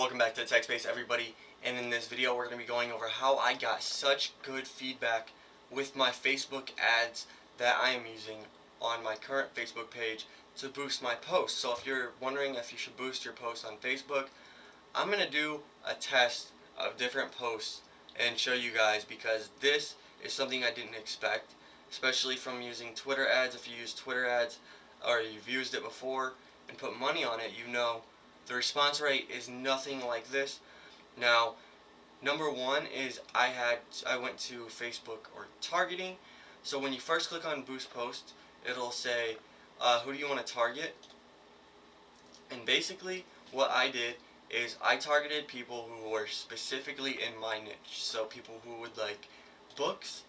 Welcome back to the Tech Space, everybody, and in this video we're going to be going over how I got such good feedback with my Facebook ads that I am using on my current Facebook page to boost my posts. So if you're wondering if you should boost your posts on Facebook, I'm going to do a test of different posts and show you guys, because this is something I didn't expect, especially from using Twitter ads. If you use Twitter ads or you've used it before and put money on it, you know the response rate is nothing like this. Now, number one is I went to Facebook or targeting. So when you first click on boost post, it'll say who do you want to target, and basically what I did is I targeted people who were specifically in my niche. So people who would like books,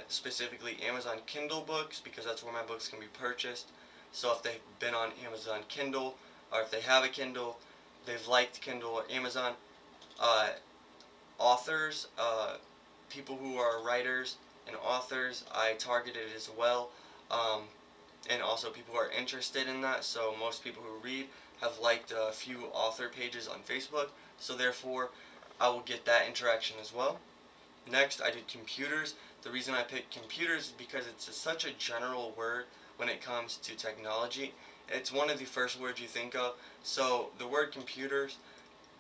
specifically Amazon Kindle books, because that's where my books can be purchased. So if they've been on Amazon Kindle, or if they have a Kindle, they've liked Kindle or Amazon. Authors, people who are writers and authors, I targeted as well, and also people who are interested in that. So most people who read have liked a few author pages on Facebook, so therefore I will get that interaction as well. Next, I did computers. The reason I picked computers is because it's such a general word when it comes to technology. It's one of the first words you think of, so the word computers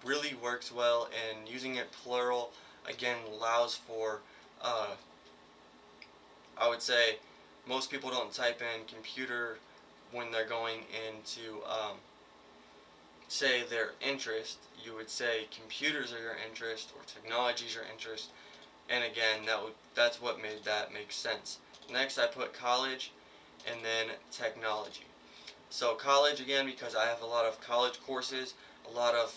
really works well, and using it plural again allows for, I would say most people don't type in computer when they're going into say their interest. You would say computers are your interest or technology is your interest, and again that's what made that make sense. Next, I put college and then technology. So college, again, because I have a lot of college courses, a lot of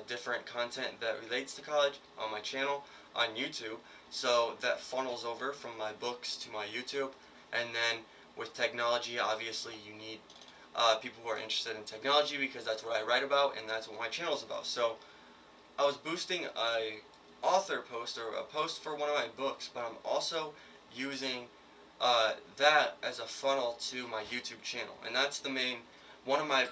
different content that relates to college on my channel on YouTube. So that funnels over from my books to my YouTube. And then with technology, obviously you need people who are interested in technology, because that's what I write about and that's what my channel is about. So I was boosting a author post or a post for one of my books, but I'm also using that as a funnel to my YouTube channel, and that's the main, one of my,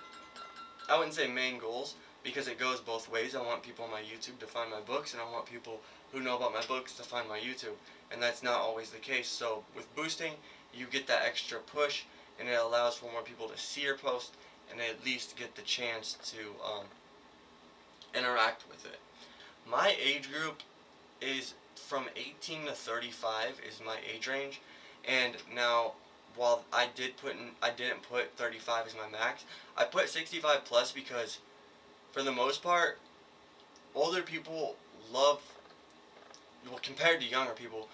I wouldn't say main goals, because it goes both ways. I want people on my YouTube to find my books, and I want people who know about my books to find my YouTube, and that's not always the case. So with boosting, you get that extra push, and it allows for more people to see your post and at least get the chance to interact with it. My age group is from 18 to 35 is my age range. And now, while I didn't put 35 as my max, I put 65 plus, because for the most part, older people love, well, compared to younger people,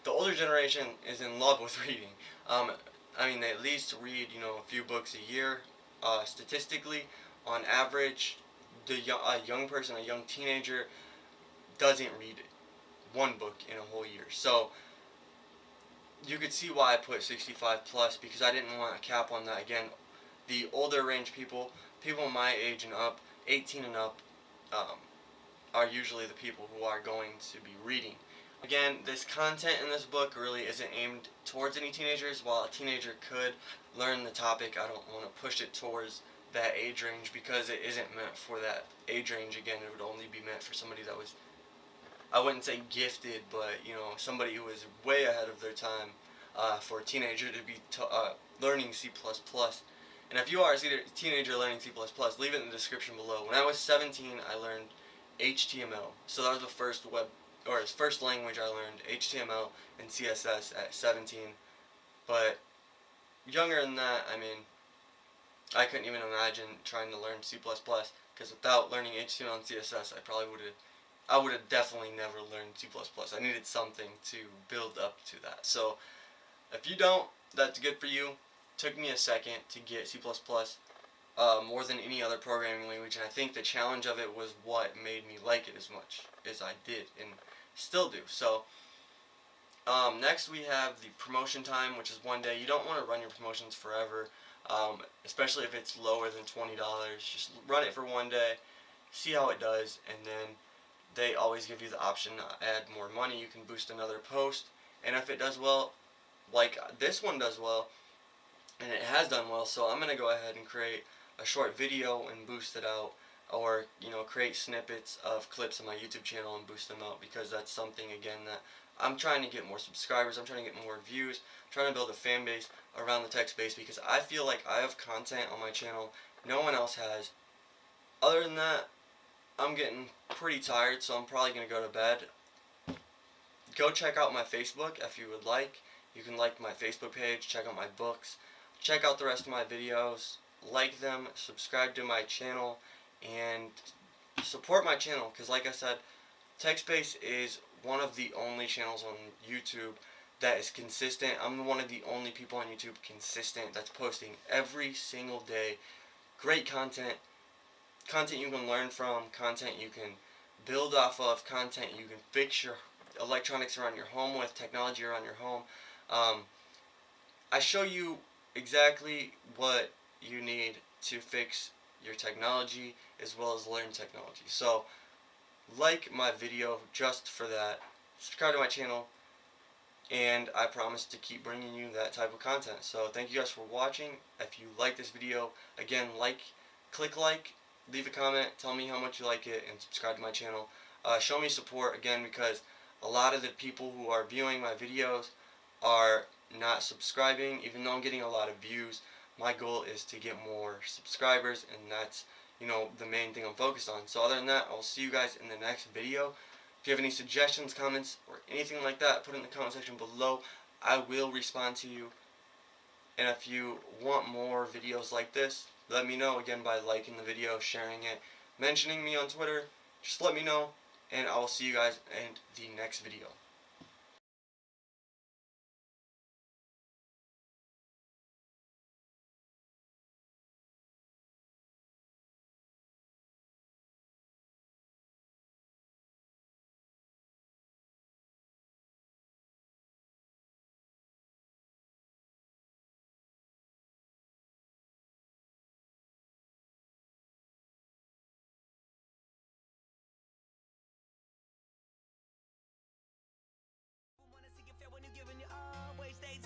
the older generation is in love with reading. I mean, they at least read, a few books a year. Statistically, on average, a young person, a young teenager, doesn't read one book in a whole year. So you could see why I put 65 plus, because I didn't want a cap on that. Again, the older range people my age and up, 18 and up, are usually the people who are going to be reading. Again, this content in this book really isn't aimed towards any teenagers. While a teenager could learn the topic, I don't want to push it towards that age range, because it isn't meant for that age range. Again, it would only be meant for somebody that was, I wouldn't say gifted, but somebody who was way ahead of their time, for a teenager to be learning C++. And if you are a teenager learning C++, leave it in the description below. When I was 17, I learned HTML. So that was the first language I learned, HTML and CSS at 17. But younger than that, I mean, I couldn't even imagine trying to learn C++, because without learning HTML and CSS, I would have definitely never learned C++. I needed something to build up to that. So if you don't, that's good for you. Took me a second to get C++, more than any other programming language, and I think the challenge of it was what made me like it as much as I did and still do. So next we have the promotion time, which is 1 day. You don't want to run your promotions forever, especially if it's lower than $20. Just run it for 1 day, see how it does, and then they always give you the option to add more money. You can boost another post, and if it does well, like this one does well, and it has done well, so I'm going to go ahead and create a short video and boost it out or create snippets of clips on my YouTube channel and boost them out, because that's something again that I'm trying to get more subscribers, I'm trying to get more views, I'm trying to build a fan base around the tech space, because I feel like I have content on my channel no one else has. Other than that, I'm getting pretty tired, so I'm probably going to go to bed. Go check out my Facebook if you would like. You can like my Facebook page, check out my books, check out the rest of my videos, like them, subscribe to my channel, and support my channel, because like I said, TechSpace is one of the only channels on YouTube that is consistent. I'm one of the only people on YouTube consistent that's posting every single day great content, content you can learn from, content you can build off of, content you can fix your electronics around your home with, technology around your home. I show you exactly what you need to fix your technology as well as learn technology. So like my video just for that, subscribe to my channel, and I promise to keep bringing you that type of content. So thank you guys for watching. If you like this video, again, click like, leave a comment, tell me how much you like it, and subscribe to my channel. Show me support, again, because a lot of the people who are viewing my videos are not subscribing. Even though I'm getting a lot of views, my goal is to get more subscribers, and that's the main thing I'm focused on. So other than that, I'll see you guys in the next video. If you have any suggestions, comments, or anything like that, put it in the comment section below. I will respond to you. And if you want more videos like this, let me know, again, by liking the video, sharing it, mentioning me on Twitter. Just let me know, and I will see you guys in the next video.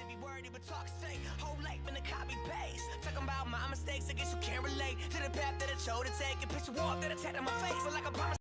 Every word, but talk straight. Whole life been a copy paste. Talking about my mistakes, I guess you can't relate to the path that I chose to take. A picture walk that attacked on my face, so like a promise.